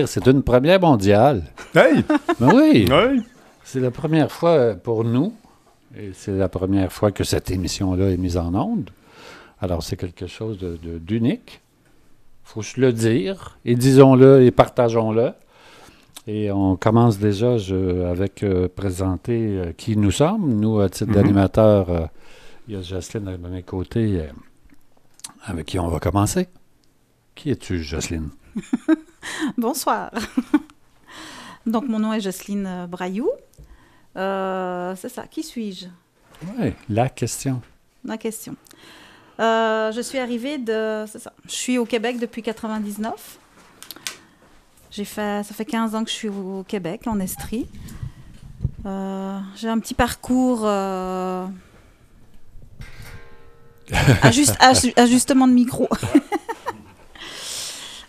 C'est une première mondiale. Hey! Ben oui, Oui! c'est la première fois pour nous et c'est la première fois que cette émission-là est mise en onde. Alors, c'est quelque chose d'unique. Il faut se le dire et disons-le et partageons-le. Et on commence déjà avec présenter qui nous sommes. Nous, à titre d'animateur, il y a Jocelyne à mes côtés avec qui on va commencer. Qui es-tu, Jocelyne? Bonsoir. Donc, mon nom est Jocelyne Brailloux. C'est ça. Qui suis-je? Oui, la question. La question. Je suis arrivée C'est ça. Je suis au Québec depuis 99. Ça fait 15 ans que je suis au Québec, en Estrie. J'ai un petit parcours... ajustement de micro.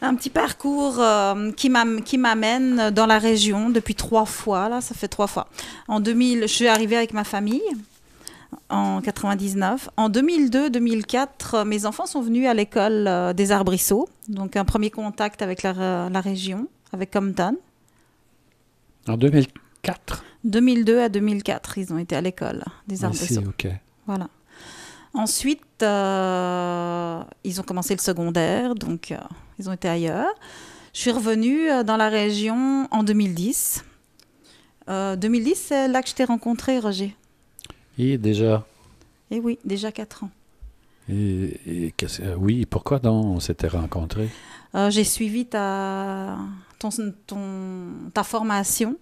Un petit parcours qui m'amène dans la région depuis 3 fois. Là, ça fait 3 fois. En 2000, je suis arrivée avec ma famille en 99. En 2002-2004, mes enfants sont venus à l'école des Arbrisseaux. Donc, un premier contact avec la région, avec Compton. En 2004? 2002 à 2004, ils ont été à l'école des Arbrisseaux. OK. Voilà. Ensuite, ils ont commencé le secondaire, donc ils ont été ailleurs. Je suis revenue dans la région en 2010. 2010, c'est là que je t'ai rencontré, Roger. Et déjà? Eh oui, déjà 4 ans. Oui, pourquoi donc on s'était rencontrés? J'ai suivi ta formation.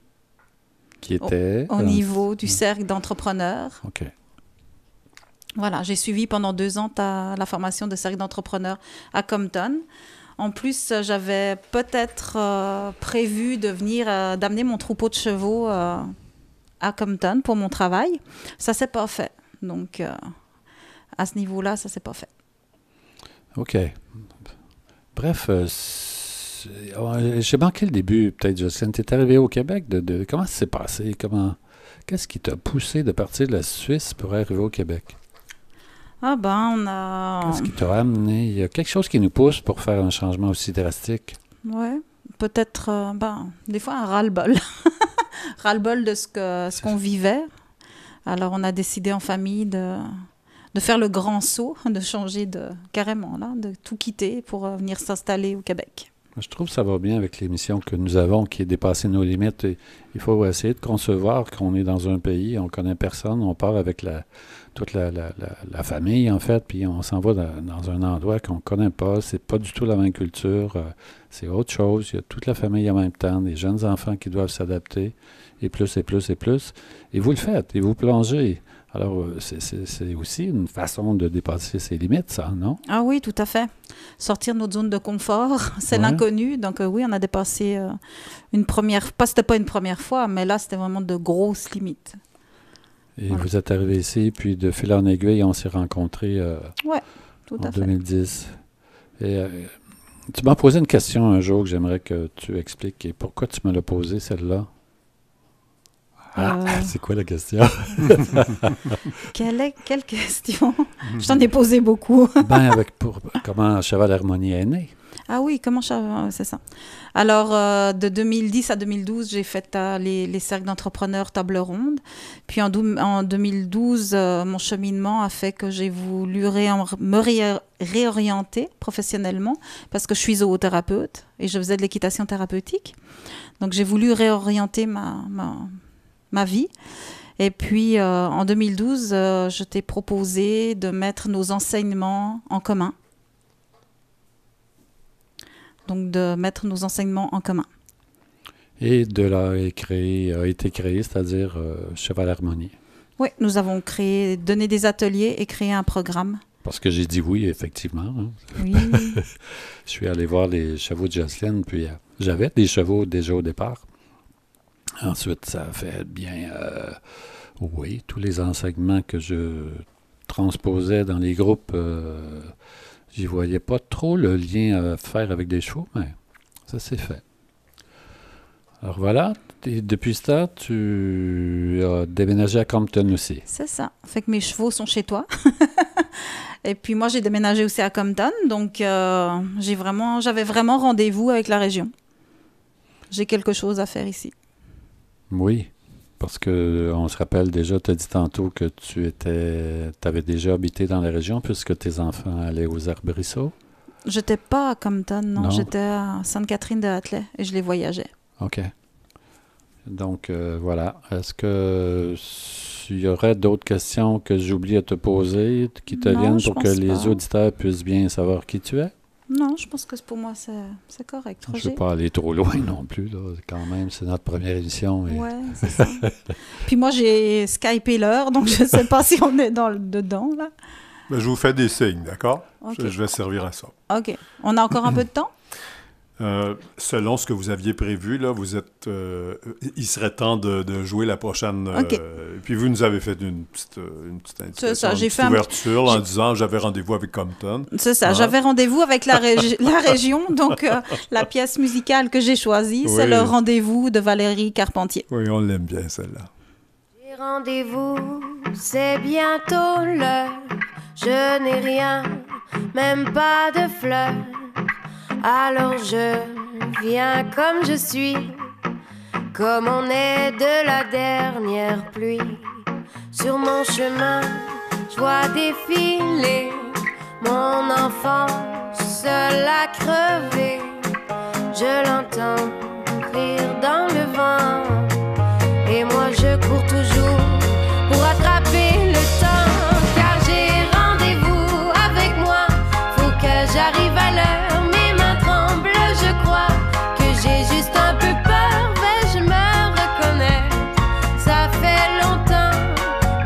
Qui était? Au niveau du cercle d'entrepreneurs. OK. Voilà, j'ai suivi pendant 2 ans la formation de cercle d'entrepreneurs à Compton. En plus, j'avais peut-être prévu d'amener mon troupeau de chevaux à Compton pour mon travail. Ça ne s'est pas fait. Donc, à ce niveau-là, ça ne s'est pas fait. OK. Bref, j'ai manqué le début, peut-être, Jocelyne. Tu es arrivée au Québec. Comment ça s'est passé? Qu'est-ce qui t'a poussé de partir de la Suisse pour arriver au Québec? Ah ben, on a... Qu'est-ce qui t'a amené? Il y a quelque chose qui nous pousse pour faire un changement aussi drastique. Oui, peut-être, des fois un ras-le-bol. Ras-le-bol de ce qu'on vivait. Alors, on a décidé en famille de faire le grand saut, de changer carrément, là, de tout quitter pour venir s'installer au Québec. Je trouve que ça va bien avec l'émission que nous avons qui est dépassé nos limites. Et il faut essayer de concevoir qu'on est dans un pays, on ne connaît personne, on part avec toute la famille, en fait, puis on s'en va dans un endroit qu'on ne connaît pas. C'est pas du tout la même culture, c'est autre chose. Il y a toute la famille en même temps, des jeunes enfants qui doivent s'adapter, et plus, et plus, et plus. Et vous le faites, et vous plongez. Alors, c'est aussi une façon de dépasser ses limites, ça, non? Ah oui, tout à fait. Sortir de notre zone de confort, c'est l'inconnu. Donc oui, on a dépassé c'était pas une première fois, mais là, c'était vraiment de grosses limites. Et vous êtes arrivé ici, puis de fil en aiguille, on s'est rencontrés tout en à fait. 2010. Et tu m'as posé une question un jour que j'aimerais que tu expliques. Et pourquoi tu me l'as posée, celle-là? C'est quoi la question? Quelle question? Je t'en ai posé beaucoup. Comment Cheval Harmonie est né? Ah oui, c'est ça. Alors, de 2010 à 2012, j'ai fait les cercles d'entrepreneurs table ronde. Puis en 2012, mon cheminement a fait que j'ai voulu me réorienter professionnellement parce que je suis zoothérapeute et je faisais de l'équitation thérapeutique. Donc, j'ai voulu réorienter ma vie. Et puis, en 2012, je t'ai proposé de mettre nos enseignements en commun. Donc, de mettre nos enseignements en commun. Et de là a été créé, c'est-à-dire Cheval Harmonie. Oui, nous avons donné des ateliers et créé un programme. Parce que j'ai dit oui, effectivement. Hein. Oui. Je suis allé voir les chevaux de Jocelyne, puis j'avais des chevaux déjà au départ. Ensuite, ça a fait bien, tous les enseignements que je transposais dans les groupes, j'y voyais pas trop le lien à faire avec des chevaux, mais ça s'est fait. Alors voilà, et depuis ce temps, tu as déménagé à Compton aussi. C'est ça. Fait que mes chevaux sont chez toi. Et puis moi, j'ai déménagé aussi à Compton, donc j'avais vraiment rendez-vous avec la région. j'ai quelque chose à faire ici. Oui, parce qu'on se rappelle déjà, tu as dit tantôt que tu avais déjà habité dans la région puisque tes enfants allaient aux arbrisseaux. J'étais pas à Compton, non. Non. J'étais à Sainte-Catherine-de-Hatley et je les voyageais. OK. Donc, voilà. Est-ce que il y aurait d'autres questions que j'oublie à te poser qui te Non, viennent je pour que pense les pas. auditeurs puissent bien savoir qui tu es? Non, je pense que pour moi, c'est correct, Je ne Roger. veux pas aller trop loin non plus, là. Quand même, c'est notre première émission. Et... Ouais, c'est ça. Puis moi, j'ai Skypé l'heure, donc je ne sais pas si on est dedans, là. Ben, je vous fais des signes, d'accord? OK. Je vais servir à ça. OK. On a encore un peu de temps? Selon ce que vous aviez prévu, là, vous êtes, il serait temps de jouer la prochaine. OK. Puis vous nous avez fait une petite indication, C'est ça, j'ai une fait petite un ouverture en disant j'avais rendez-vous avec Compton. C'est ça, Ah. j'avais rendez-vous avec la région, donc la pièce musicale que j'ai choisie, c'est Oui. le rendez-vous de Valérie Carpentier. Oui, on l'aime bien celle-là. J'ai rendez-vous, c'est bientôt l'heure. Je n'ai rien, même pas de fleurs. Alors je viens comme je suis, comme on est de la dernière pluie. Sur mon chemin, je vois défiler mon enfant seul à crever. Je l'entends rire dans le vent, et moi je cours toujours pour attraper le temps. Car j'ai rendez-vous avec moi, faut que j'arrive à l'heure. Mes mains tremblent, je crois que j'ai juste un peu peur, mais je me reconnais. Ça fait longtemps,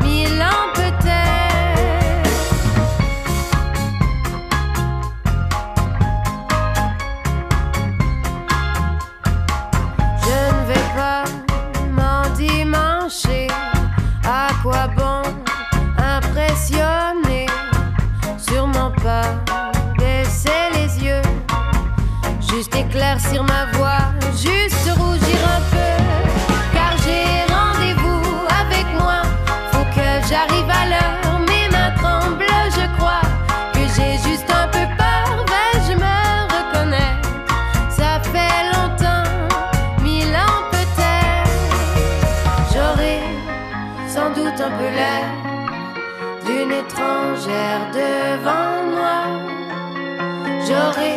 1000 ans peut-être. Je ne vais pas m'endimancher. À quoi bon impressionner? Sûrement pas baisser les yeux, juste éclaircir ma voix, juste rougir un peu. Car j'ai rendez-vous avec moi, faut que j'arrive à l'heure. Mes mains tremblent, je crois que j'ai juste un peu peur, mais je me reconnais. Ça fait longtemps, 1000 ans peut-être. J'aurai sans doute un peu l'air d'une étrangère devant moi. J'aurai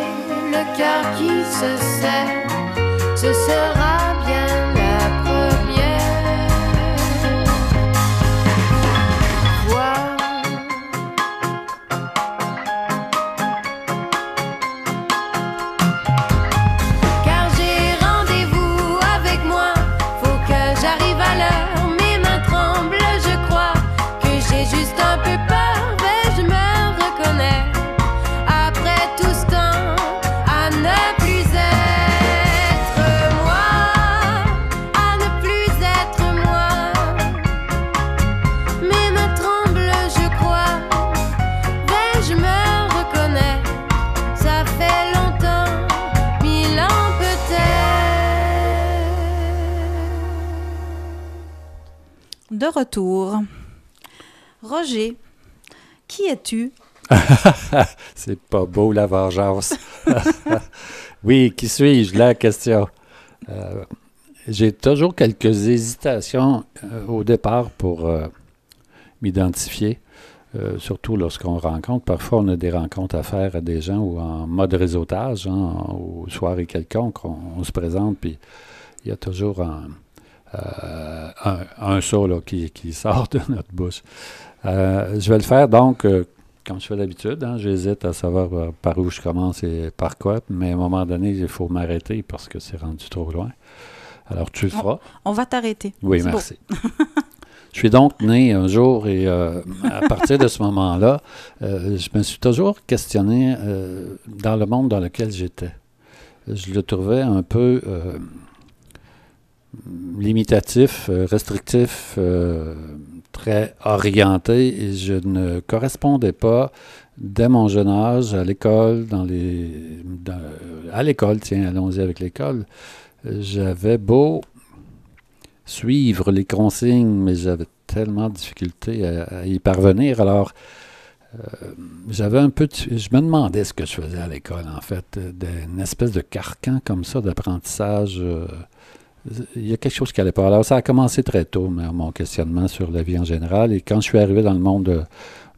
le cœur qui se serre, ce sera bien la première fois. Car j'ai rendez-vous avec moi, faut que j'arrive à l'heure. Mes mains tremblent, je crois que j'ai juste un peu peur, mais je me reconnais. Après tout ce temps, à ne plus être moi, à ne plus être moi. Mes mains tremblent, je crois, mais je me reconnais. Ça fait longtemps, 1000 ans peut-être. De retour. Roger, qui es-tu? C'est pas beau la vengeance. Oui, qui suis-je? La question. J'ai toujours quelques hésitations au départ pour m'identifier, surtout lorsqu'on rencontre. Parfois, on a des rencontres à faire à des gens ou en mode réseautage, hein, aux soirées quelconques, on se présente, puis il y a toujours un saut là, qui sort de notre bouche. Je vais le faire donc, comme je fais d'habitude, hein, j'hésite à savoir par où je commence et par quoi, mais à un moment donné, il faut m'arrêter parce que c'est rendu trop loin. Alors, tu le feras. On va t'arrêter. Oui, C'est merci. Je suis donc né un jour et à partir de ce moment-là, je me suis toujours questionné dans le monde dans lequel j'étais. Je le trouvais un peu limitatif, restrictif, très orienté et je ne correspondais pas dès mon jeune âge à l'école, à l'école, tiens, allons-y avec l'école. J'avais beau suivre les consignes, mais j'avais tellement de difficulté à y parvenir. Alors, j'avais un peu... Je me demandais ce que je faisais à l'école, en fait. Une espèce de carcan comme ça d'apprentissage. Il y a quelque chose qui n'allait pas. Alors, ça a commencé très tôt, mon questionnement sur la vie en général. Et quand je suis arrivé dans le monde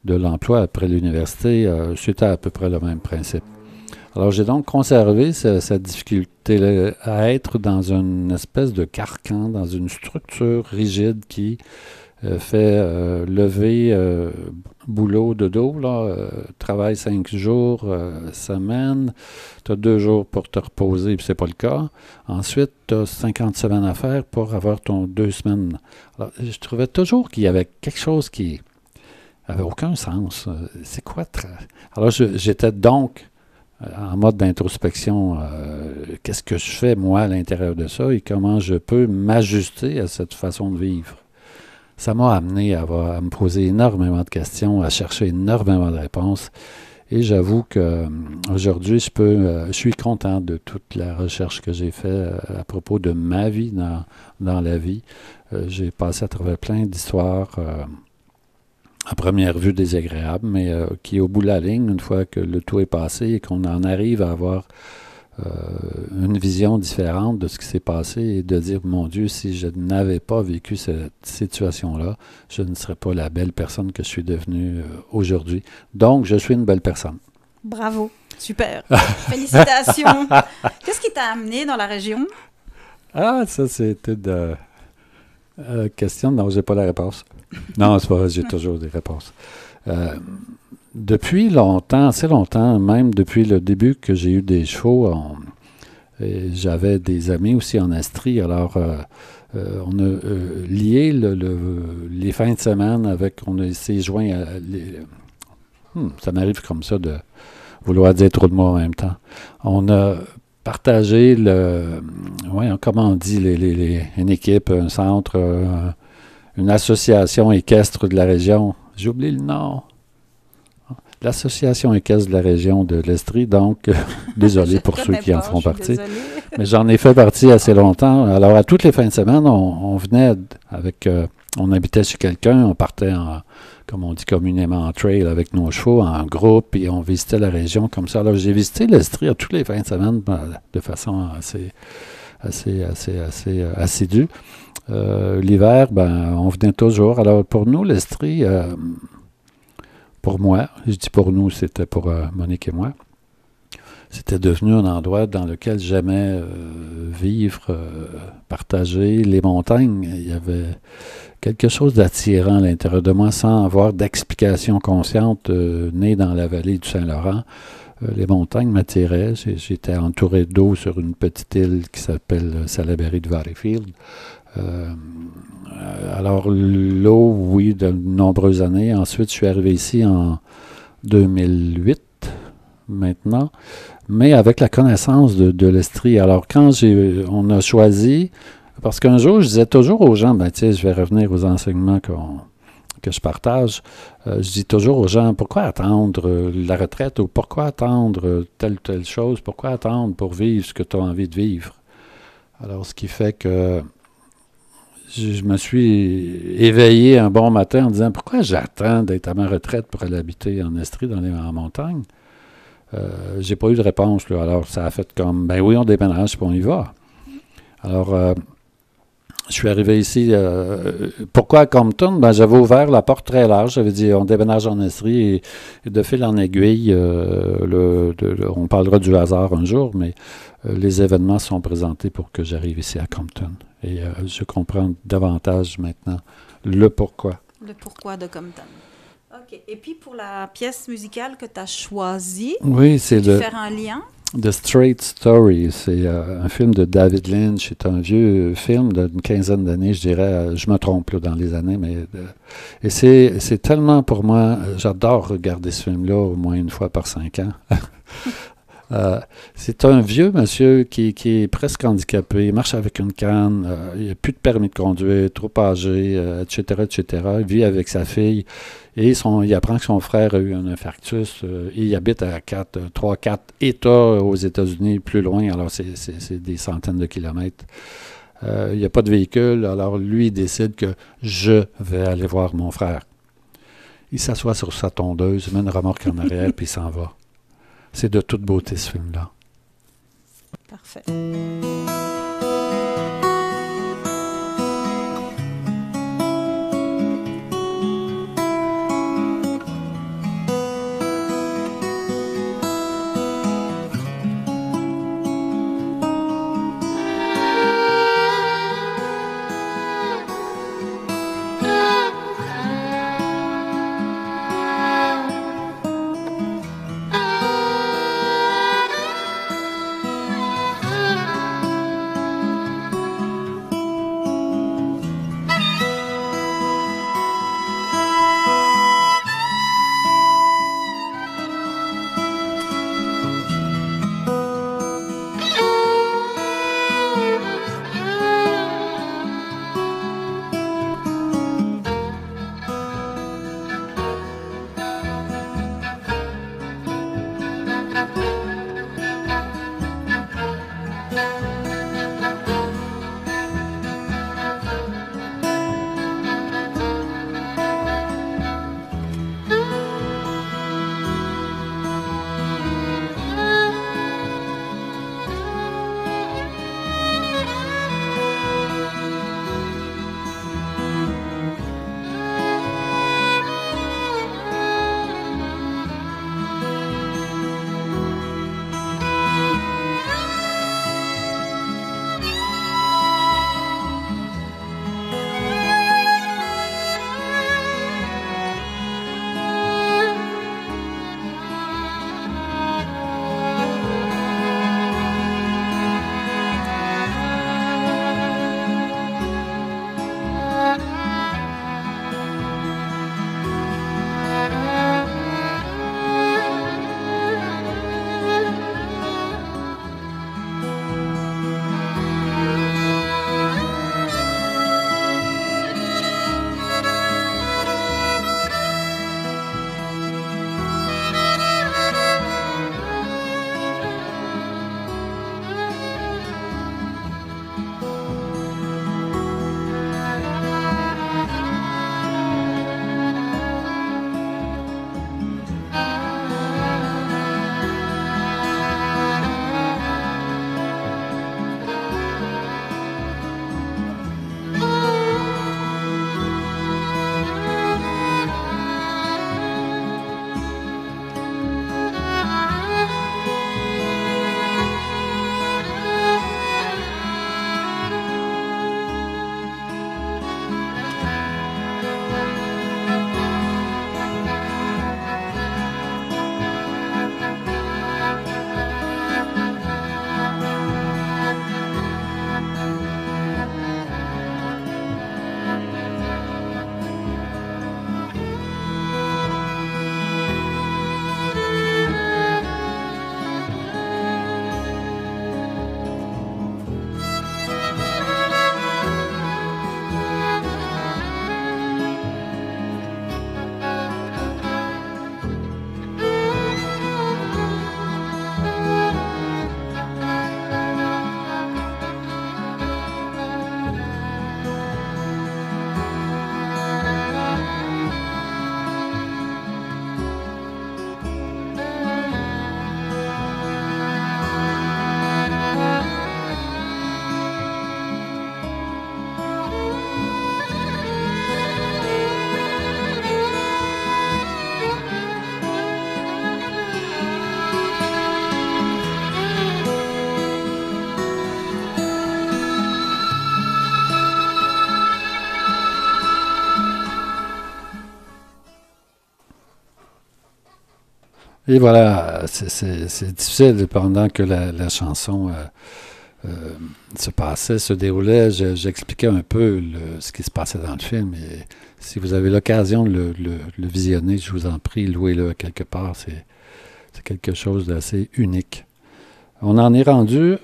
de l'emploi après l'université, c'était à peu près le même principe. Alors, j'ai donc conservé cette difficulté à être dans une espèce de carcan, dans une structure rigide qui fait lever, boulot, dodo, travail 5 jours, semaine, tu as 2 jours pour te reposer, puis c'est pas le cas. Ensuite, tu as 50 semaines à faire pour avoir ton 2 semaines. Alors, je trouvais toujours qu'il y avait quelque chose qui avait aucun sens. C'est quoi? Alors, j'étais donc en mode d'introspection, qu'est-ce que je fais, moi, à l'intérieur de ça et comment je peux m'ajuster à cette façon de vivre. Ça m'a amené à me poser énormément de questions, à chercher énormément de réponses. Et j'avoue qu'aujourd'hui, je suis content de toute la recherche que j'ai faite à propos de ma vie dans la vie. J'ai passé à travers plein d'histoires à première vue désagréables, mais qui, au bout de la ligne, une fois que le tout est passé et qu'on en arrive à avoir une vision différente de ce qui s'est passé et de dire, mon Dieu, si je n'avais pas vécu cette situation-là, je ne serais pas la belle personne que je suis devenue aujourd'hui. Donc, je suis une belle personne. Bravo, super. Félicitations. Qu'est-ce qui t'a amené dans la région? Ah, ça, c'était de question. Non, j'ai pas la réponse. Non, c'est pas vrai, j'ai toujours des réponses. Depuis longtemps, assez longtemps, même depuis le début que j'ai eu des chevaux, j'avais des amis aussi en Estrie. Alors, on a lié les fins de semaine avec, on a essayé de joindre, ça m'arrive comme ça de vouloir dire trop de mots en même temps. On a partagé comment on dit, une équipe, un centre, une association équestre de la région. J'ai oublié le nom. L'Association équestre de la région de l'Estrie, donc, désolé pour ceux qui en feront partie. Mais j'en ai fait partie assez longtemps. Alors, à toutes les fins de semaine, on venait avec... on habitait chez quelqu'un, on partait, comme on dit communément, en trail avec nos chevaux, en groupe, et on visitait la région comme ça. Alors, j'ai visité l'Estrie à toutes les fins de semaine de façon assez assidue. L'hiver, on venait toujours. Alors, pour nous, l'Estrie... pour moi, je dis pour nous, c'était pour Monique et moi, c'était devenu un endroit dans lequel j'aimais vivre, partager les montagnes. Il y avait quelque chose d'attirant à l'intérieur de moi sans avoir d'explication consciente. Né dans la vallée du Saint-Laurent, les montagnes m'attiraient. J'étais entouré d'eau sur une petite île qui s'appelle Salaberry de Valleyfield. Alors, l'eau, oui, de nombreuses années. Ensuite, je suis arrivé ici en 2008, maintenant, mais avec la connaissance de l'Estrie. Alors, quand on a choisi, parce qu'un jour, je disais toujours aux gens, je vais revenir aux enseignements que je partage, je dis toujours aux gens, pourquoi attendre la retraite ou pourquoi attendre telle ou telle chose, pourquoi attendre pour vivre ce que tu as envie de vivre? Alors, ce qui fait que je me suis éveillé un bon matin en disant, pourquoi j'attends d'être à ma retraite pour aller habiter en Estrie, en montagne? J'ai pas eu de réponse. Là. Alors, ça a fait comme, oui, on déménage, puis on y va. Alors, je suis arrivé ici. Pourquoi à Compton? J'avais ouvert la porte très large. J'avais dit, on déménage en Estrie. Et de fil en aiguille, on parlera du hasard un jour, mais les événements sont présentés pour que j'arrive ici à Compton. Et je comprends davantage maintenant le pourquoi. Le pourquoi de Compton. OK. Et puis, pour la pièce musicale que tu as choisie, oui, c'est faire un lien? The Straight Story, c'est un film de David Lynch. C'est un vieux film d'une quinzaine d'années, je dirais. Je me trompe là, dans les années, mais et c'est tellement pour moi, j'adore regarder ce film-là au moins une fois par 5 ans. C'est un vieux monsieur qui est presque handicapé, il marche avec une canne, il n'a plus de permis de conduire, trop âgé, etc., etc. Il vit avec sa fille et il apprend que son frère a eu un infarctus. Il habite à 3-4 États aux États-Unis, plus loin, alors c'est des centaines de kilomètres. Il n'y a pas de véhicule, alors lui, il décide que je vais aller voir mon frère. Il s'assoit sur sa tondeuse, met une remorque en arrière, puis il s'en va. C'est de toute beauté, ce film-là. Parfait. Et voilà, c'est difficile pendant que la chanson se passait, se déroulait. J'expliquais un peu ce qui se passait dans le film. Et si vous avez l'occasion de le visionner, je vous en prie, louez-le quelque part. C'est quelque chose d'assez unique. On en est rendu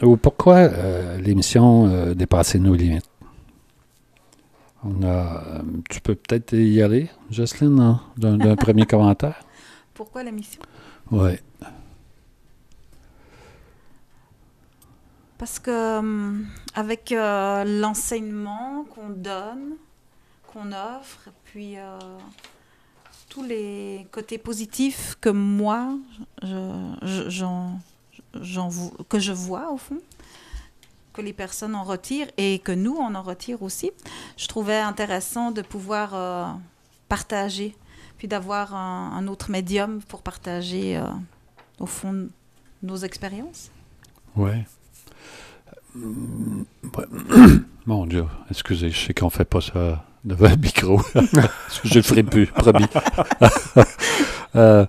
au pourquoi l'émission Dépasser nos limites. Tu peux peut-être y aller, Jocelyne, d'un premier commentaire? Pourquoi l'émission? Oui. Parce que avec l'enseignement qu'on donne, qu'on offre, puis tous les côtés positifs que moi, que je vois au fond, que les personnes en retirent et que nous, on en retire aussi. Je trouvais intéressant de pouvoir partager, puis d'avoir un autre médium pour partager, au fond, nos expériences. Oui. Mon Dieu, excusez, je sais qu'on ne fait pas ça devant le micro. Je le ferai plus, promis. Pas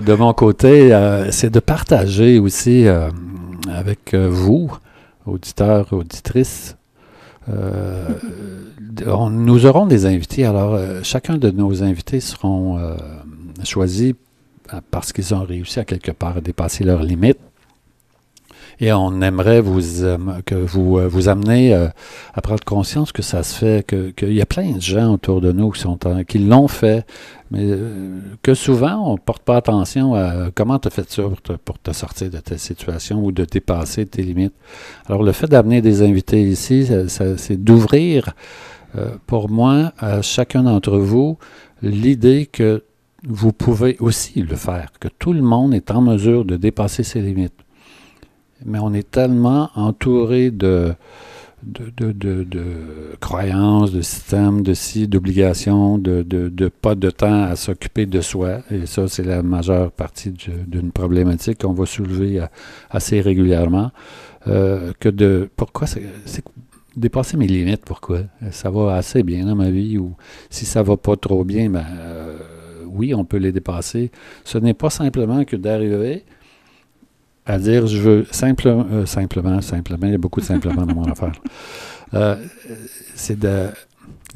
de mon côté, c'est de partager aussi avec vous, auditeurs, auditrices. Nous aurons des invités. Alors, chacun de nos invités seront choisis parce qu'ils ont réussi à quelque part à dépasser leurs limites. Et on aimerait que vous amener à prendre conscience que ça se fait, qu'il y a plein de gens autour de nous qui l'ont fait, mais que souvent, on ne porte pas attention à comment tu as fait ça pour te sortir de ta situation ou de dépasser tes limites. Alors, le fait d'amener des invités ici, c'est d'ouvrir, pour moi, à chacun d'entre vous, l'idée que vous pouvez aussi le faire, que tout le monde est en mesure de dépasser ses limites. Mais on est tellement entouré de croyances, de systèmes, d'obligations, de pas de temps à s'occuper de soi. Et ça, c'est la majeure partie d'une problématique qu'on va soulever assez régulièrement. Pourquoi c'est dépasser mes limites, pourquoi? Ça va assez bien dans ma vie, ou si ça va pas trop bien, oui, on peut les dépasser. Ce n'est pas simplement que d'arriver à dire, je veux simplement, il y a beaucoup de simplement dans mon affaire. C'est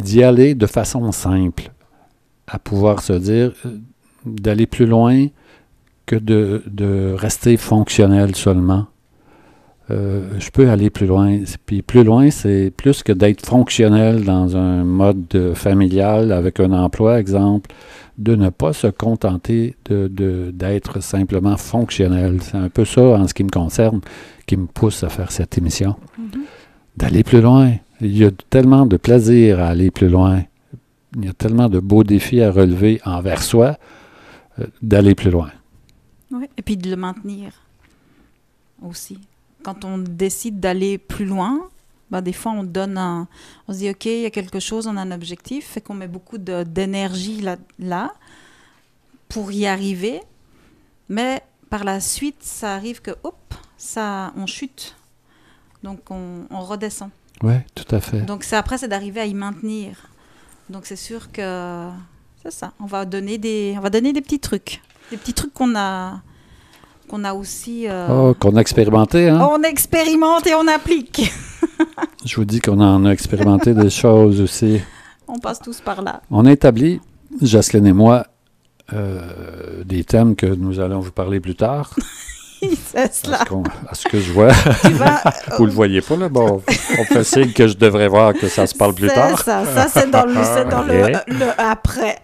d'y aller de façon simple, à pouvoir se dire, d'aller plus loin que de rester fonctionnel seulement. Je peux aller plus loin. Puis plus loin, c'est plus que d'être fonctionnel dans un mode familial avec un emploi, exemple, de ne pas se contenter d'être simplement fonctionnel. C'est un peu ça, en ce qui me concerne, qui me pousse à faire cette émission. Mm-hmm. D'aller plus loin. Il y a tellement de plaisir à aller plus loin. Il y a tellement de beaux défis à relever envers soi, d'aller plus loin. Oui, et puis de le maintenir aussi. Quand on décide d'aller plus loin, des fois on se dit ok, il y a quelque chose, on a un objectif, fait qu'on met beaucoup d'énergie là pour y arriver, mais par la suite ça arrive que on chute, donc on redescend. Oui, tout à fait. Donc après c'est d'arriver à y maintenir. Donc c'est sûr que c'est ça. On va donner des petits trucs qu'on a aussi... qu'on a expérimenté, hein? On expérimente et on applique. Je vous dis qu'on en a expérimenté des choses aussi. On passe tous par là. On a établi, Jocelyne et moi, des thèmes que nous allons vous parler plus tard. C'est cela. À ce que je vois, vous ne le voyez pas, là? Bon, on fait signe que je devrais voir que ça se parle plus tard. Ça c'est dans le après.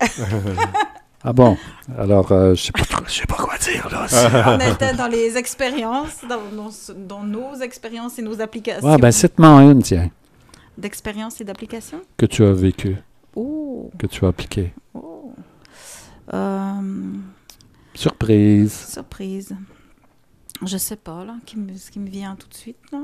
Ah bon? Alors, je sais pas quoi dire, là. On était dans les expériences, dans nos expériences et nos applications. Ah, ben, cite-moi une, tiens. D'expériences et d'applications? Que tu as vécu. Oh. Que tu as appliqué. Oh. Surprise. Je sais pas, là, ce qui me vient tout de suite, là.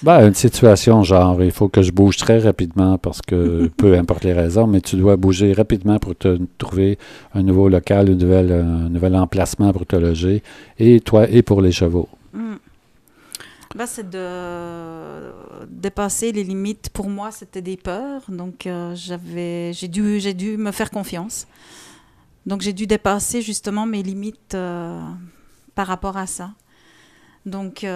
Une situation genre, il faut que je bouge très rapidement parce que, peu importe les raisons, mais tu dois bouger rapidement pour te trouver un nouveau local, un nouvel emplacement pour te loger, et toi, et pour les chevaux. C'est de dépasser les limites. Pour moi, c'était des peurs, donc j'ai dû me faire confiance. Donc j'ai dû dépasser justement mes limites par rapport à ça. Donc...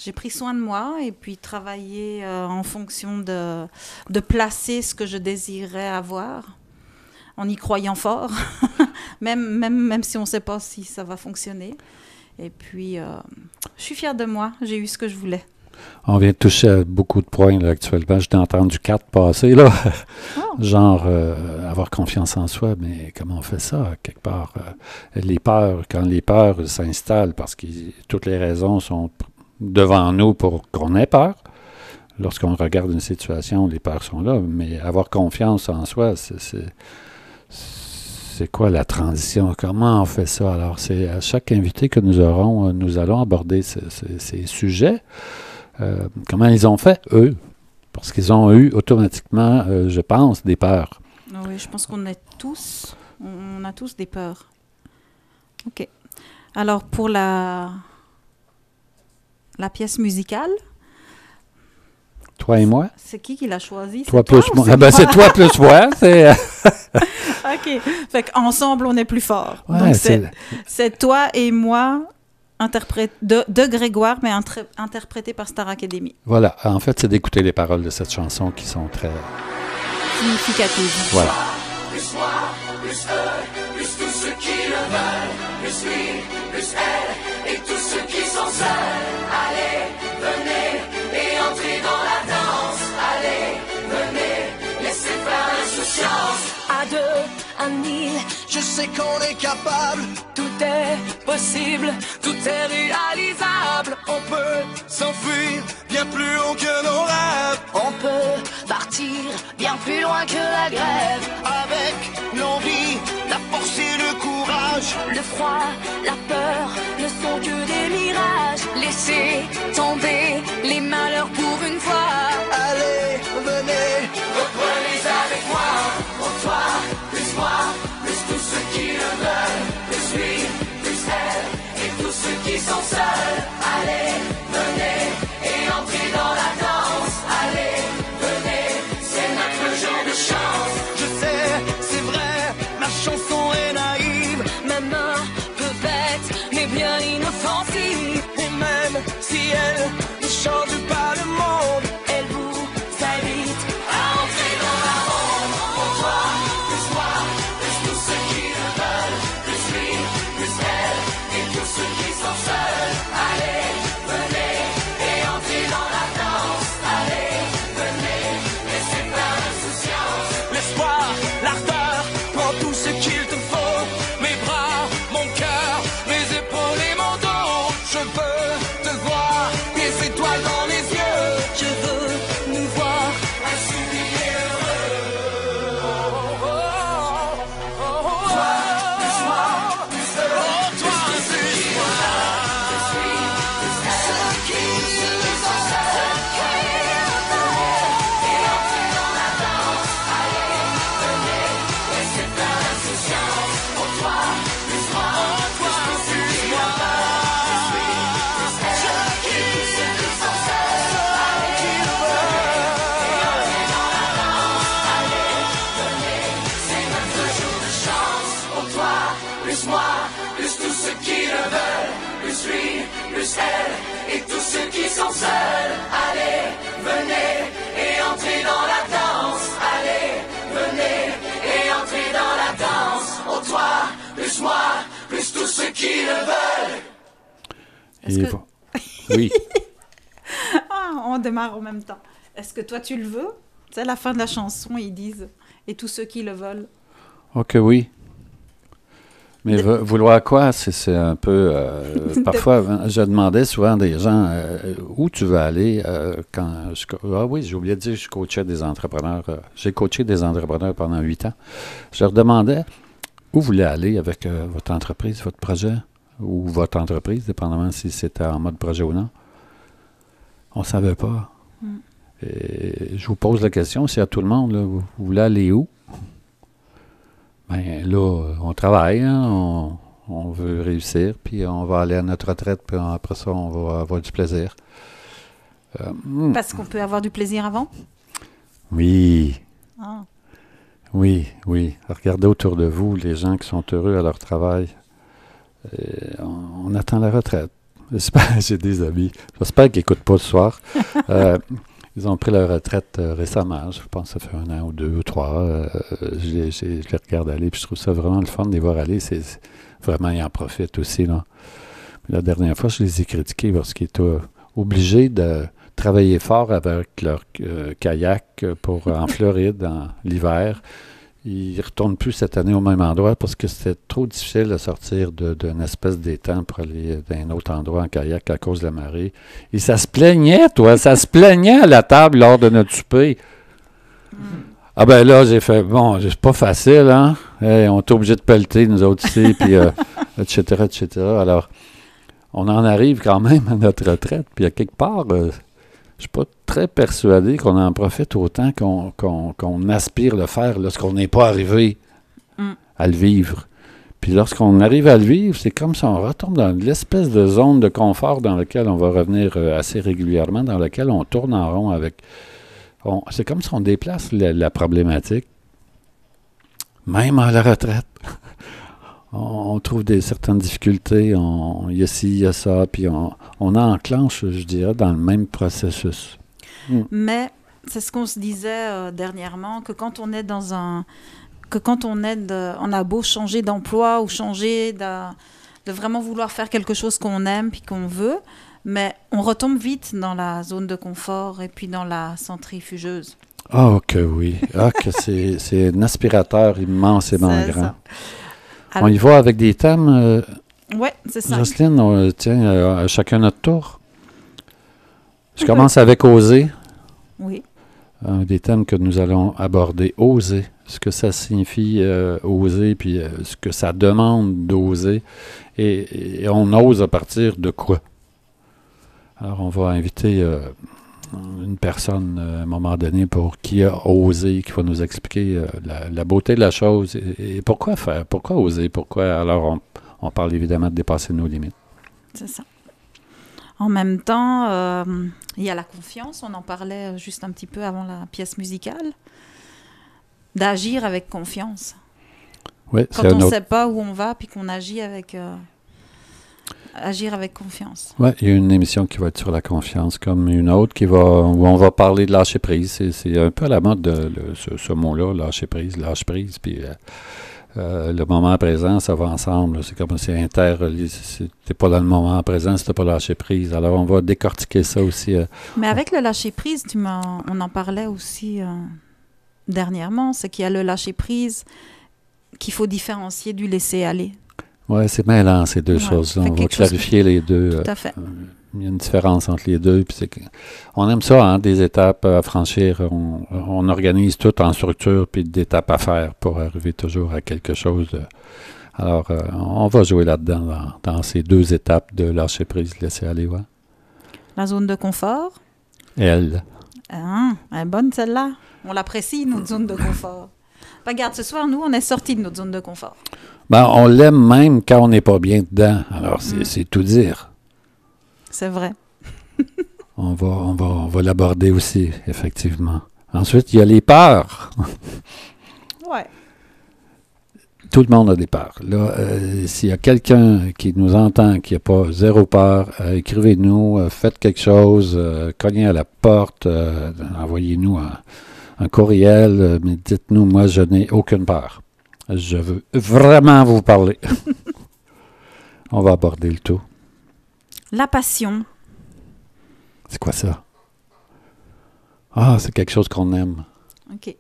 j'ai pris soin de moi et puis travaillé en fonction de placer ce que je désirais avoir, en y croyant fort, même si on ne sait pas si ça va fonctionner. Et puis, je suis fière de moi, j'ai eu ce que je voulais. On vient de toucher à beaucoup de points là, actuellement. Je t'ai entendu 4 passer, là. Oh. Genre, avoir confiance en soi, mais comment on fait ça, quelque part? Les peurs, quand les peurs s'installent, parce que toutes les raisons sont devant nous pour qu'on ait peur. lorsqu'on regarde une situation, les peurs sont là, mais avoir confiance en soi, c'est quoi la transition? Comment on fait ça? Alors, c'est à chaque invité que nous aurons, nous allons aborder ces sujets. Comment ils ont fait, eux? Parce qu'ils ont eu automatiquement, je pense, des peurs. Oui, je pense qu'on on a tous des peurs. OK. Alors, pour la pièce musicale, toi et moi? c'est qui l'a choisi? Toi plus moi. C'est toi plus moi. OK. Fait qu'ensemble, on est plus fort. Ouais, donc, c'est toi et moi de Grégoire, mais interprété par Star Academy. Voilà. En fait, c'est d'écouter les paroles de cette chanson qui sont très significatives. Voilà. Plus moi, plus eux, plus tous ceux qui le veulent, plus lui, plus elle, et tous ceux qui sont seuls. Allez, venez, et entrez dans la danse. Allez, venez, laissez faire l'insouciance. À deux, un île, je sais qu'on est capable. Tout est possible, tout est réalisable. On peut s'enfuir bien plus haut que nos rêves. On peut partir bien plus loin que la grève. Avec l'envie, la force et le courage. Le froid, la peur ne sont que des mirages. Laissez tomber les malheurs pour une fois. Allez, venez, Reprenez avec moi, pour toi, plus moi, plus tous ceux qui le veulent, plus lui, plus elle, et tous ceux qui sont seuls. Allez, venez, et entrez dans la danse. Allez, venez, c'est notre jour de chance. je sais, c'est vrai, ma chanson est naïve. Même un peu bête, mais bien inoffensive. Et même si elle ne change pas le monde, elle vous invite À entrer dans la ronde, pour toi, plus moi, plus tous ceux qui le veulent, plus lui, plus elle, et tous ceux qui sont seuls. Allez, venez, et entrez dans la danse. Allez, venez, laissez faire l'insouciance. l'espoir, l'ardeur, prends tout ce qu'il te faut. Mes bras, mon cœur, mes épaules et mon dos. Je veux te voir, des étoiles dans les yeux. Je veux nous voir Insoumis et heureux. oh, oh, oh, oh, oh. Toi, plus moi, plus eux, Oh, toi, plus moi, plus lui, plus elle, ceux qui sont seuls. Et entrez dans la danse. Allez, venez, laissez faire l'insouciance. Pour toi, plus moi, plus tous ceux qui le veulent, plus lui, plus elle, et tous ceux qui sont seuls. Allez, venez, et entrez dans la danse. Allez, venez, c'est notre jour de chance. Pour toi, plus moi, plus tous ceux qui le veulent, plus lui, plus elle, et tous ceux qui sont seuls. Allez, venez, et entrez dans la danse. Allez, venez, et entrez dans la danse. Pour toi, plus moi, plus tous ceux qui le veulent. Est-ce Et que- oui. Ah, on démarre en même temps. Est-ce que toi, tu le veux? Tu sais, à la fin de la chanson, ils disent « Et tous ceux qui le veulent Ok, oui. Mais vouloir quoi? C'est un peu... parfois, je demandais souvent à des gens où tu veux aller quand... Ah oui, j'ai oublié de dire, je coachais des entrepreneurs. J'ai coaché des entrepreneurs pendant 8 ans. Je leur demandais où vous voulez aller avec votre entreprise, votre projet, ou votre entreprise, dépendamment si c'était en mode projet ou non. On ne savait pas. Et je vous pose la question, c'est à tout le monde, là, vous voulez aller où? Ben là, on travaille, hein, on veut réussir, puis on va aller à notre retraite, puis après ça, on va avoir du plaisir. ». Parce qu'on peut avoir du plaisir avant? Oui, Ah. oui, oui. Regardez autour de vous les gens qui sont heureux à leur travail. On attend la retraite. J'ai des amis. J'espère qu'ils n'écoutent pas le soir. Ils ont pris leur retraite récemment. Je pense que ça fait 1 an ou 2 ou 3. Je les regarde aller, puis je trouve ça vraiment le fun de les voir aller. Vraiment, ils en profitent aussi, là. Mais la dernière fois, je les ai critiqués parce qu'ils étaient obligés de travailler fort avec leur kayak en Floride, en l'hiver. il ne retourne plus cette année au même endroit parce que c'était trop difficile de sortir d'une espèce d'étang pour aller dans un autre endroit en kayak à cause de la marée. Et ça se plaignait, toi, ça se plaignait à la table lors de notre souper. Ah ben là, j'ai fait, bon, c'est pas facile, hein? Hey, on est obligé de pelleter, nous autres ici, puis etc., etc. Alors, on en arrive quand même à notre retraite, puis à quelque part, je suis pas très persuadé qu'on en profite autant qu'on aspire le faire lorsqu'on n'est pas arrivé à le vivre. Puis lorsqu'on arrive à le vivre, c'est comme si on retombe dans l'espèce de zone de confort dans laquelle on va revenir assez régulièrement, dans laquelle on tourne en rond avec... c'est comme si on déplace la problématique, même à la retraite. On trouve certaines difficultés, il y a ci, il y a ça, puis on enclenche, je dirais, dans le même processus. Mais c'est ce qu'on se disait dernièrement, que quand on est on a beau changer d'emploi ou changer de vraiment vouloir faire quelque chose qu'on aime puis qu'on veut, mais on retombe vite dans la zone de confort et puis dans la centrifugeuse. Ah, que oui. Ah, que c'est un aspirateur immensément C'est grand. ça. On y va avec des thèmes. Oui, c'est ça. Jocelyne, tiens, chacun notre tour. Je commence avec oser. Oui. Un des thèmes que nous allons aborder. Oser. Ce que ça signifie oser, puis ce que ça demande d'oser. Et on ose à partir de quoi? Alors, on va inviter une personne à un moment donné qui a osé, qui va nous expliquer la beauté de la chose et pourquoi faire, pourquoi oser, pourquoi. Alors, on parle évidemment de dépasser nos limites. C'est ça. En même temps, il y a la confiance, on en parlait juste un petit peu avant la pièce musicale, d'agir avec confiance. Oui, Quand on ne sait pas où on va, puis qu'on agit avec... agir avec confiance. Oui, il y a une émission qui va être sur la confiance, comme une autre où on va parler de lâcher prise. C'est un peu à la mode ce mot-là, lâcher prise, puis le moment présent, ça va ensemble. C'est comme si c'est interrelié. Si t'es pas dans le moment présent, si t'as pas lâché prise. Alors, on va décortiquer ça aussi. Mais avec le lâcher prise, on en parlait aussi dernièrement, c'est qu'il y a le lâcher prise qu'il faut différencier du laisser aller. Oui, c'est mêlant, ces deux choses-là. On va clarifier les deux. Tout à fait. Il y a une différence entre les deux. Puis on aime ça, hein, des étapes à franchir. On organise tout en structure, puis d'étapes à faire pour arriver toujours à quelque chose. Alors, on va jouer là-dedans, dans ces deux étapes de lâcher prise, laisser aller. Ouais. La zone de confort. Elle est bonne celle-là. On l'apprécie, notre zone de confort. Regarde, ce soir, nous, on est sortis de notre zone de confort. Ben, on l'aime même quand on n'est pas bien dedans. Alors, c'est tout dire. C'est vrai. On va l'aborder aussi, effectivement. Ensuite, il y a les peurs. Ouais. Tout le monde a des peurs. Là, s'il y a quelqu'un qui nous entend, qui n'a pas zéro peur, écrivez-nous, faites quelque chose, cognez à la porte, envoyez-nous un courriel, mais dites-nous, moi, je n'ai aucune peur. Je veux vraiment vous parler. On va aborder le tout. La passion. C'est quoi ça? Ah, c'est quelque chose qu'on aime. OK.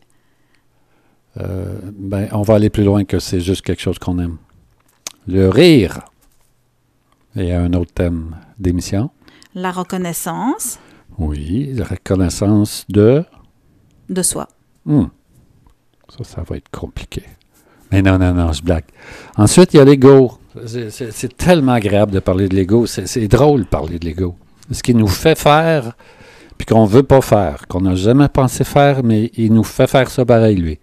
On va aller plus loin que c'est juste quelque chose qu'on aime. Le rire. Il y a un autre thème d'émission. La reconnaissance. Oui, la reconnaissance de soi. Ça va être compliqué. Mais non, je blague. Ensuite, il y a l'ego. C'est tellement agréable de parler de l'ego. C'est drôle de parler de l'ego. Ce qui nous fait faire, puis qu'on ne veut pas faire, qu'on n'a jamais pensé faire, mais il nous fait faire ça pareil, lui.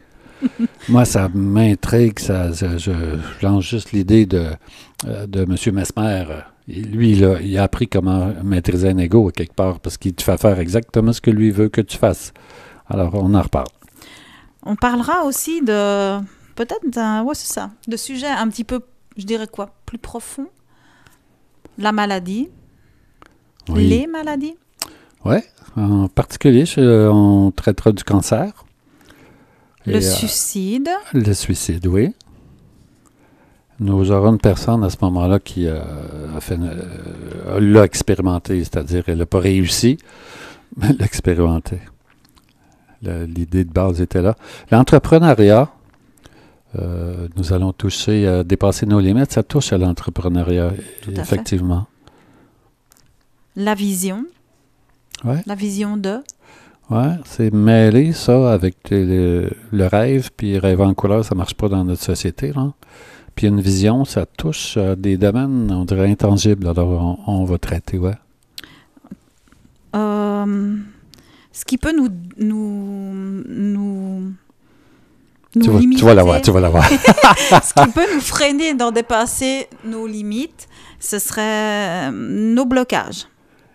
Moi, ça m'intrigue. Je lance juste l'idée de M. Mesmer. Lui, il a appris comment maîtriser un ego quelque part, parce qu'il te fait faire exactement ce que lui veut que tu fasses. Alors, on en reparle. On parlera aussi de... Peut-être, c'est ça, de sujets un petit peu, je dirais quoi, plus profonds. La maladie. Oui. Les maladies. Oui, en particulier, on traitera du cancer. Le suicide. Le suicide, oui. Nous aurons une personne à ce moment-là qui l'a expérimenté, c'est-à-dire elle n'a pas réussi, mais l'a expérimenté. L'idée de base était là. L'entrepreneuriat, nous allons toucher à dépasser nos limites. Ça touche à l'entrepreneuriat, Tout à fait. effectivement. La vision. Ouais. La vision de. Oui, c'est mêler ça avec le rêve, puis rêver en couleur, ça marche pas dans notre société, là. Puis une vision, ça touche à des domaines, on dirait intangibles, alors on va traiter, ouais. Ce qui peut nous limiter. Tu vas l'avoir, tu vas l'avoir. Ce qui peut nous freiner d'en dépasser nos limites, ce serait nos blocages.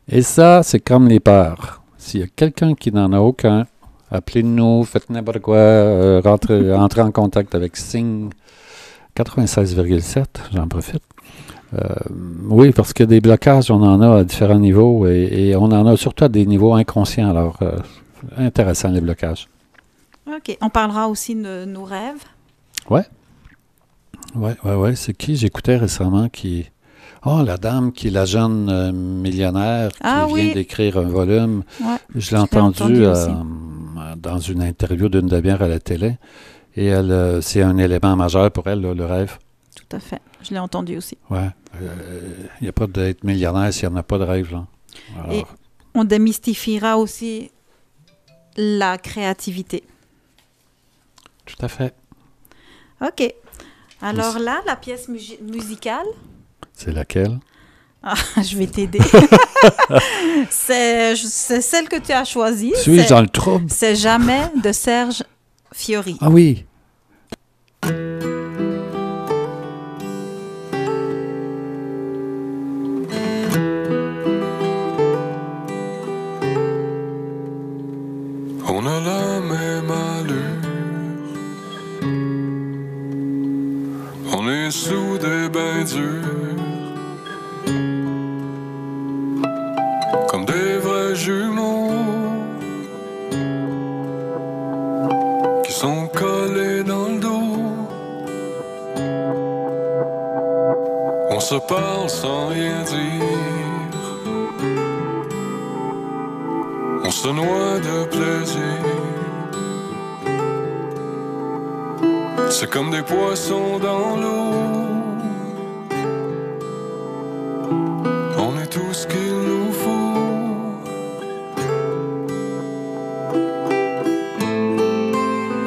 Et ça, c'est comme les peurs. S'il y a quelqu'un qui n'en a aucun, appelez-nous, faites n'importe quoi, entrez en contact avec Signe 96,7, j'en profite. Oui, parce que des blocages, on en a à différents niveaux et on en a surtout à des niveaux inconscients. Alors, intéressant les blocages. OK. On parlera aussi de nos rêves. Ouais. C'est qui j'écoutais récemment qui... Oh, la dame qui est la jeune millionnaire qui vient d'écrire un volume. Ouais, je l'ai entendu aussi. dans une interview d'une demi-heure à la télé. Et elle, c'est un élément majeur pour elle, là, le rêve. Tout à fait. Je l'ai entendu aussi. Ouais. Il n'y a pas d'être millionnaire s'il n'y en a pas de rêve, là. Alors, Et on démystifiera aussi la créativité. tout à fait. OK. Alors là, la pièce musicale, C'est laquelle? je vais t'aider. c'est celle que tu as choisie. Suis-je dans le trouble? C'est Jamais de Serge Fiori. Ah oui! On a la même allure. On est soudés ben durs, comme des vrais jumeaux qui sont collés dans le dos. On se parle sans rien dire, on se noie de plaisir. C'est comme des poissons dans l'eau. On est tout ce qu'il nous faut.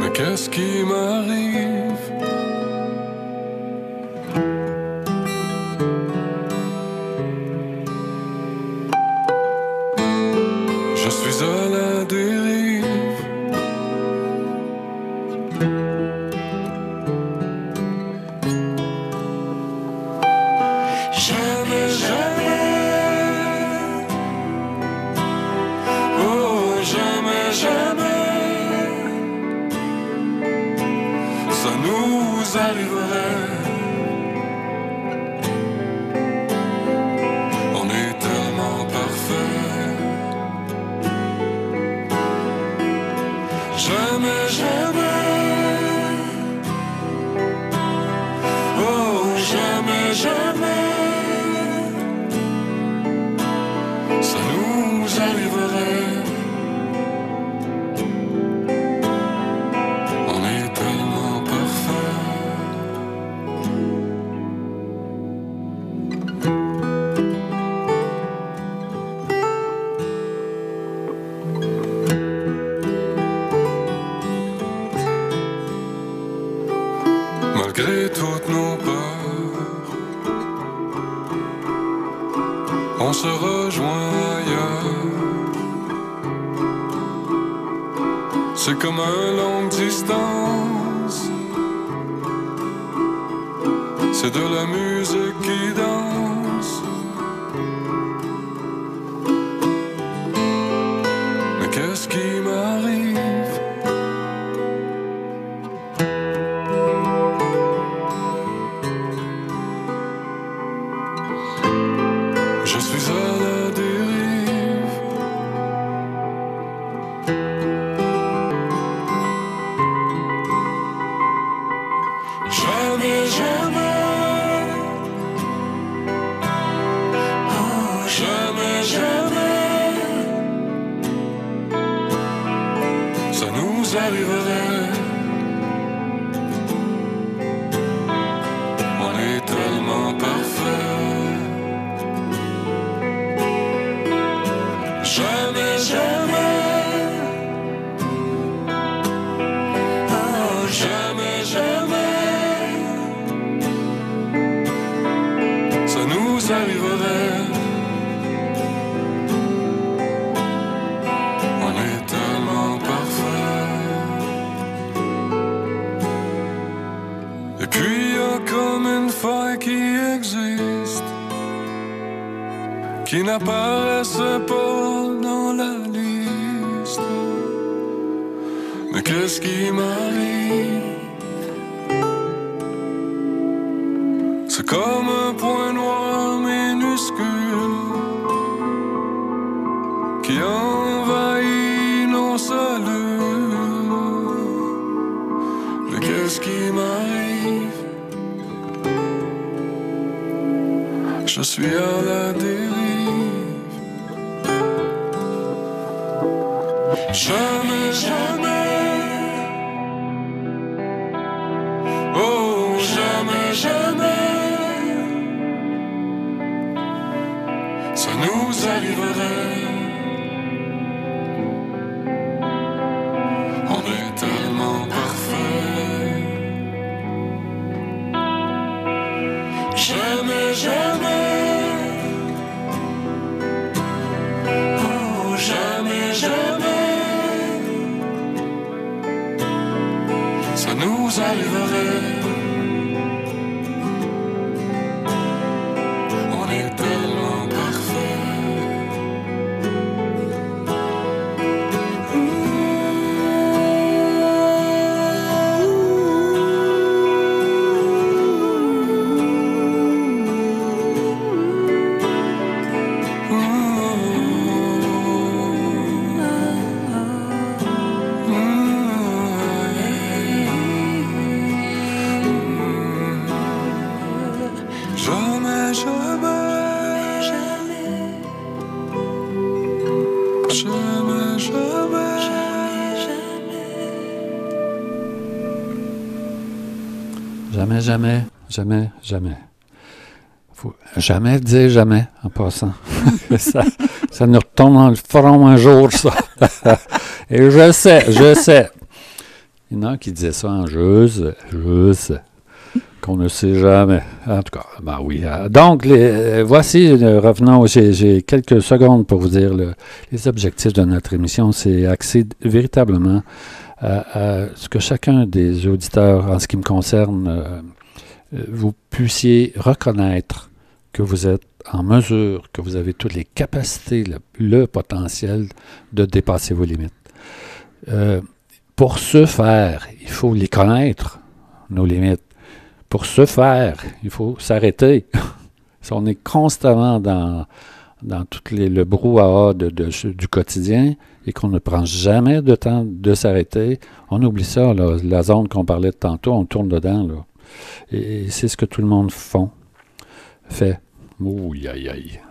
Mais qu'est-ce qui m'arrive? Je suis à la dérive. Jamais, jamais. Oh, jamais, jamais. Ça nous arriverait. On est tellement parfait. Jamais, jamais. Oh, jamais, jamais. Ça nous arriverait. On est tellement parfait. Malgré toutes nos peurs, on se rejoint ailleurs. C'est comme un longue distance. C'est de la musique qui danse. Mais qu'est-ce qui m'arrive? Je suis à la dérive. Jamais, jamais. Oh, jamais, jamais. Ça nous arriverait. jamais, jamais. Oh, jamais, jamais. Ça nous arriverait. On est tellement parfait. Et puis il y a comme une faille qui existe, qui n'apparaissait pas dans la liste. Mais qu'est-ce qui m'arrive? C'est comme un point noir minuscule qui envahit nos cellules. Mais qu'est-ce qui m'arrive? Je suis à la dérive. Jamais, jamais. Oh, jamais, jamais. Ça nous arriverait. On est tellement parfait. Jamais, jamais. Oh, jamais, jamais. Ça nous arriverait. On est tellement parfait. Jamais, jamais, jamais, Jamais, jamais, jamais, jamais. Faut jamais dire jamais, en passant. ça nous retombe dans le front un jour, ça. Et je sais. Il y en a qui disaient ça en juste, qu'on ne sait jamais. En tout cas, ben oui. Donc, voici, revenons, j'ai quelques secondes pour vous dire les objectifs de notre émission. C'est axé véritablement à ce que chacun des auditeurs, en ce qui me concerne, vous puissiez reconnaître que vous êtes en mesure, que vous avez toutes les capacités, le potentiel de dépasser vos limites. Pour ce faire, il faut les connaître, nos limites. Pour ce faire, il faut s'arrêter. Si on est constamment dans tout le brouhaha du quotidien et qu'on ne prend jamais de temps de s'arrêter, on oublie ça, là, la zone qu'on parlait de tantôt, on tourne dedans. Là. Et c'est ce que tout le monde fait. Ouh, aïe.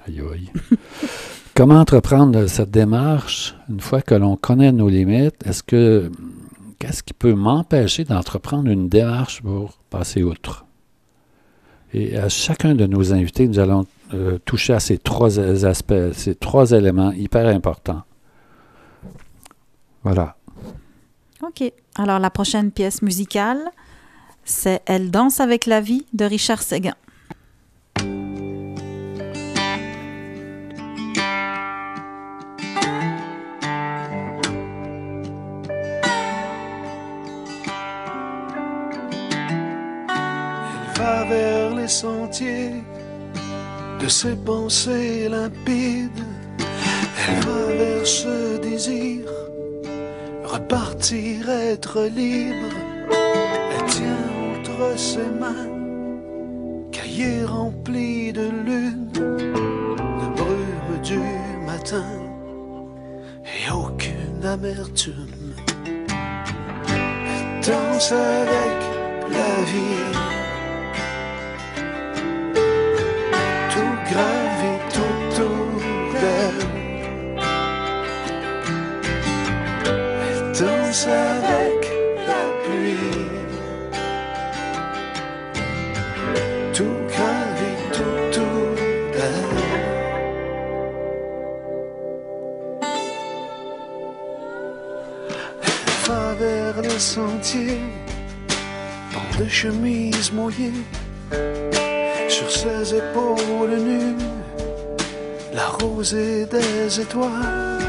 Comment entreprendre cette démarche une fois que l'on connaît nos limites? Qu'est-ce qui peut m'empêcher d'entreprendre une démarche pour passer outre? Et à chacun de nos invités, nous allons toucher à ces trois aspects, ces trois éléments hyper importants. Voilà. OK. Alors, la prochaine pièce musicale, c'est « Elle danse avec la vie » de Richard Séguin. Vers les sentiers de ses pensées limpides, elle va vers ce désir, repartir, être libre. Elle tient entre ses mains cahier rempli de lune, de brume du matin et aucune amertume. Elle danse avec la vie, gravite autour d'elle. Elle danse avec la pluie. Tout gravite autour d'elle. travers les sentiers, dans des chemises mouillées, sur ses épaules nues, la rosée des étoiles.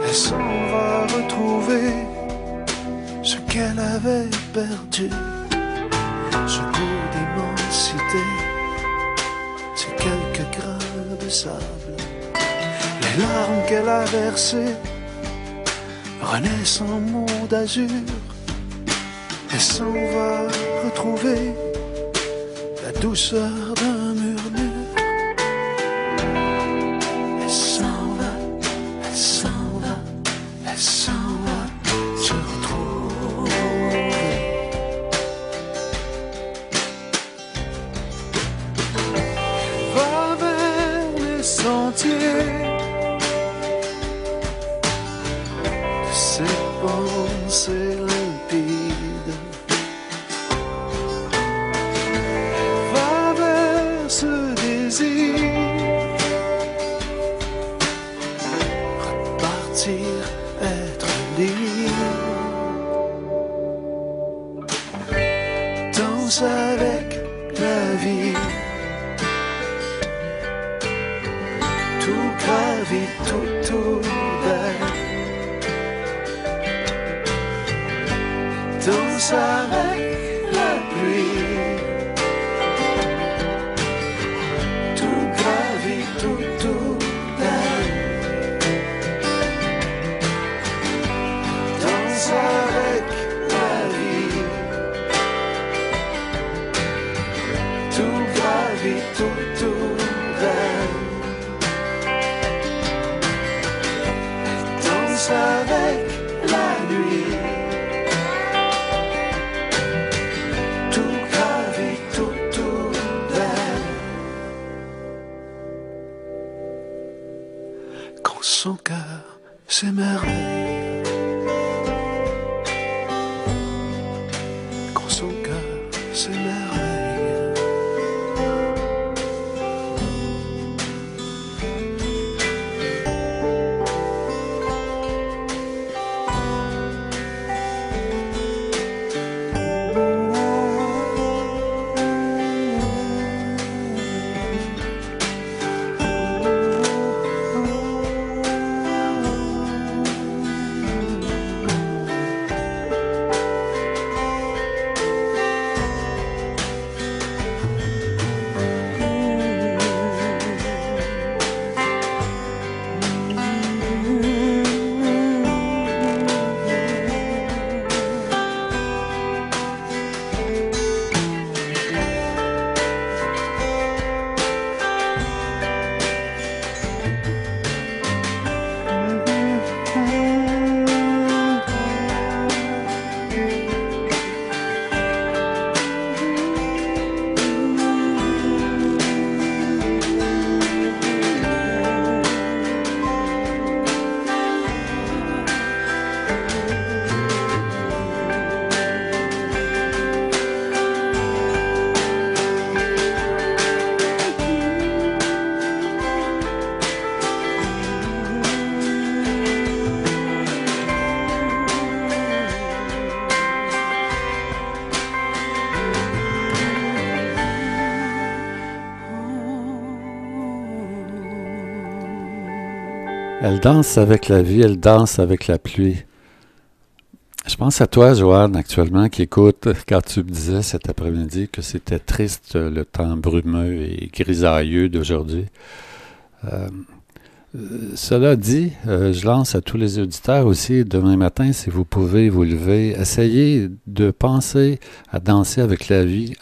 Elle s'en va retrouver ce qu'elle avait perdu, ce goût d'immensité, ces quelques grains de sable, les larmes qu'elle a versées renaissent en mots d'azur. Elle s'en va retrouver la douceur d'un murmure. Elle s'en va, elle s'en va, elle s'en va se retrouver. Va vers les sentiers de ses pensées limpides. Va vers ce désir, repartir, être libre. Danse avec la vie, tout gravite autour d'elle. Danse avec la pluie, tout gravite autour d'elle. Danse avec la vie, tout gravite autour d'elle. Danse avec la nuit, tout gravite autour d'elle. Quand son cœur s'émerveille, quand son cœur s'émerveille. Elle danse avec la vie, elle danse avec la pluie. Je pense à toi, Joanne, actuellement, qui écoute, quand tu me disais cet après-midi que c'était triste, le temps brumeux et grisailleux d'aujourd'hui. Cela dit, je lance à tous les auditeurs aussi, demain matin, si vous pouvez vous lever, essayez de penser à danser avec la vie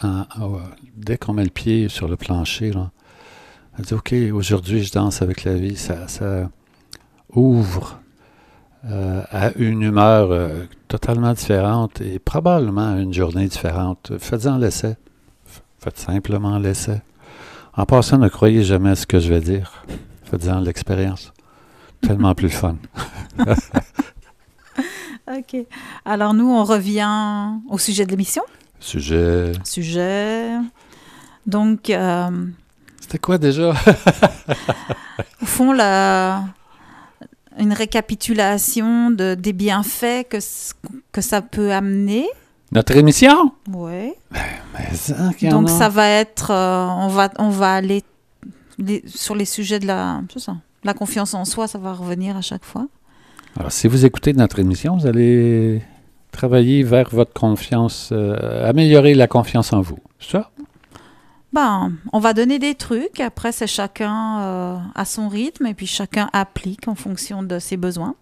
dès qu'on met le pied sur le plancher. Là. On dit, OK, aujourd'hui, je danse avec la vie. Ça ouvre à une humeur totalement différente et probablement à une journée différente. Faites-en l'essai. Faites simplement l'essai. En passant, ne croyez jamais à ce que je vais dire. Faites-en l'expérience. Tellement plus fun. OK. Alors, nous, on revient au sujet de l'émission. Sujet. Donc... C'était quoi déjà? Au fond, une récapitulation des bienfaits que ça peut amener. Notre émission? Oui. Mais ça, qu'il y en Donc, a. ça va être... on va aller sur les sujets de la confiance en soi, ça va revenir à chaque fois. Alors, si vous écoutez notre émission, vous allez travailler vers votre confiance, améliorer la confiance en vous. C'est ça? On va donner des trucs. Après, c'est chacun à son rythme et puis chacun applique en fonction de ses besoins.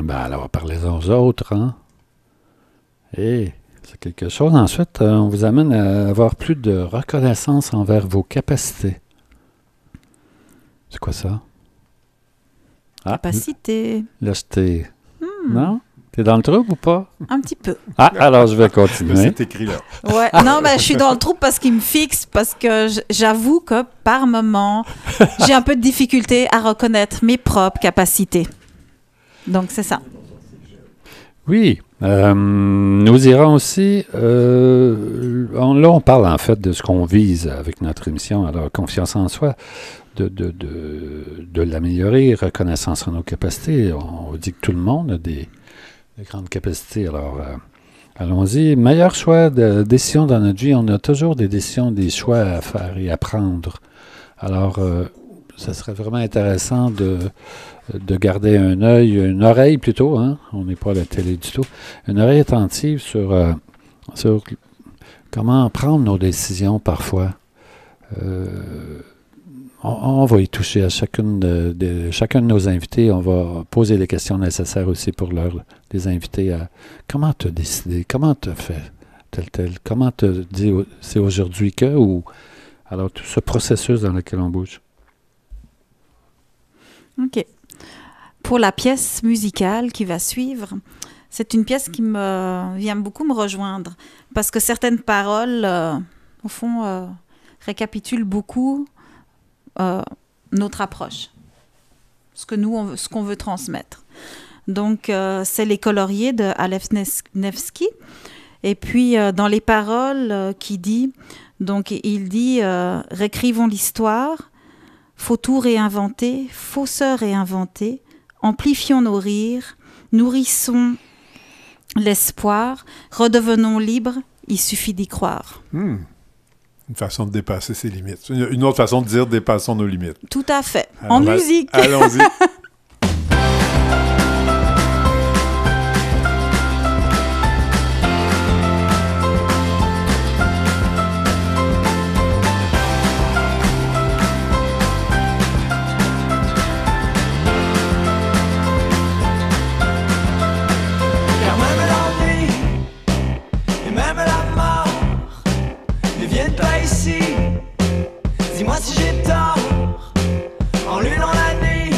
Alors, parlez-en aux autres, hein? Et c'est quelque chose. Ensuite, on vous amène à avoir plus de reconnaissance envers vos capacités. C'est quoi ça? Capacité. Là, j'étais... Non? T'es dans le trouble ou pas? Un petit peu. Alors je vais continuer. C'est écrit là. Ouais, non, mais je suis dans le trouble parce qu'il me fixe, parce que j'avoue que par moment, j'ai un peu de difficulté à reconnaître mes propres capacités. Donc, c'est ça. Oui. Nous irons aussi... là, on parle en fait de ce qu'on vise avec notre émission. Alors, confiance en soi, de l'améliorer, reconnaissance en nos capacités. On dit que tout le monde a des grandes capacités. Alors, allons-y. Meilleur choix de décision dans notre vie. On a toujours des décisions, des choix à faire et à prendre. Alors, ça serait vraiment intéressant de garder un œil, une oreille plutôt, hein? On n'est pas à la télé du tout, une oreille attentive sur comment prendre nos décisions parfois. On va y toucher à chacun de nos invités. On va poser les questions nécessaires aussi pour les inviter à comment tu as décidé, comment tu as fait tel, comment tu as dit c'est aujourd'hui que, ou alors tout ce processus dans lequel on bouge. OK. Pour la pièce musicale qui va suivre, c'est une pièce qui vient beaucoup me rejoindre parce que certaines paroles, au fond, récapitulent beaucoup notre approche, ce qu'on veut transmettre. Donc, c'est Les Coloriers de Aleph Nevsky. Et puis, dans les paroles qui dit, donc il dit « Réécrivons l'histoire, faut tout réinventer, faut se réinventer, amplifions nos rires, nourrissons l'espoir, redevenons libres, il suffit d'y croire. » Une façon de dépasser ses limites. Une autre façon de dire « dépassons nos limites ». Tout à fait. Alors, en musique. Allons-y. Car même l'ennui et même la mort ne viennent pas ici. Dis-moi si j'ai tort. En l'une, en la nuit,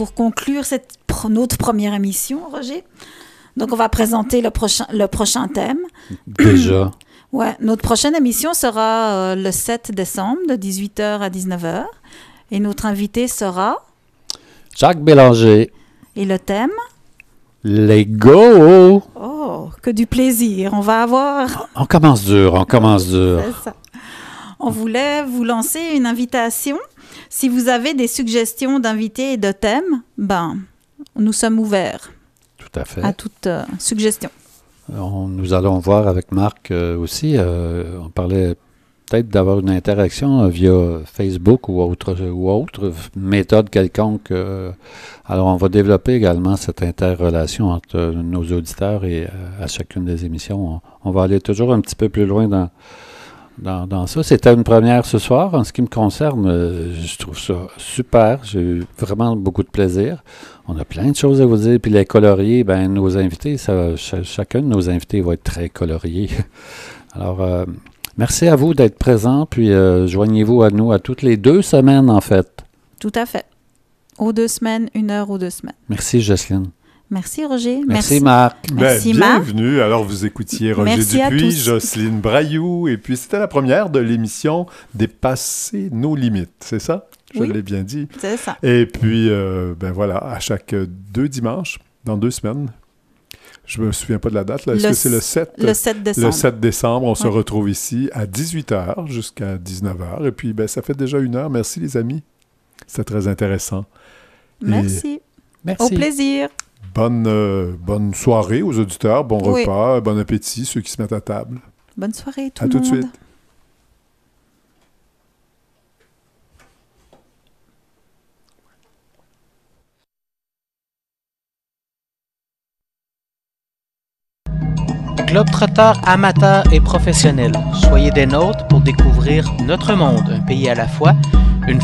pour conclure notre première émission, Roger. Donc, on va présenter le prochain thème. Déjà. Ouais, notre prochaine émission sera le 7 décembre, de 18h à 19h. Et notre invité sera... Jacques Bélanger. Et le thème? Les go! Oh, que du plaisir. On va avoir... On commence dur, on commence dur. C'est ça. On voulait vous lancer une invitation. Si vous avez des suggestions d'invités et de thèmes, nous sommes ouverts Tout à fait. à toute suggestion. Nous allons voir avec Marc aussi. On parlait peut-être d'avoir une interaction via Facebook ou autre méthode quelconque. Alors, on va développer également cette interrelation entre nos auditeurs et à chacune des émissions. On va aller toujours un petit peu plus loin dans ça. C'était une première ce soir. En ce qui me concerne, je trouve ça super. J'ai eu vraiment beaucoup de plaisir. On a plein de choses à vous dire. Puis les coloriés, nos invités, chacun de nos invités va être très colorié. Alors, merci à vous d'être présents. Puis joignez-vous à nous à toutes les 2 semaines, en fait. Tout à fait. Aux 2 semaines, 1 heure aux 2 semaines. Merci, Jocelyne. Merci, Roger. Merci, Marc. Merci, Marc. Bienvenue. Alors, vous écoutiez Roger Merci à Dupuis, tous. Jocelyne Brailloux, et puis c'était la première de l'émission Dépasser nos limites, c'est ça? Je Oui. l'ai bien dit. C'est ça. Et puis, voilà, à chaque 2 dimanches, dans 2 semaines. Je me souviens pas de la date, là. Est-ce que c'est le 7? Le 7 décembre. Le 7 décembre, on se Ouais. retrouve ici à 18h jusqu'à 19h. Et puis, ça fait déjà 1 heure. Merci, les amis. C'était très intéressant. Merci. Merci. Au plaisir. Bonne soirée aux auditeurs, bon Oui. repas, bon appétit, ceux qui se mettent à table. Bonne soirée, tout À le tout monde. de suite. Globetrotters amateurs et professionnels, soyez des nôtres pour découvrir notre monde, un pays à la fois, une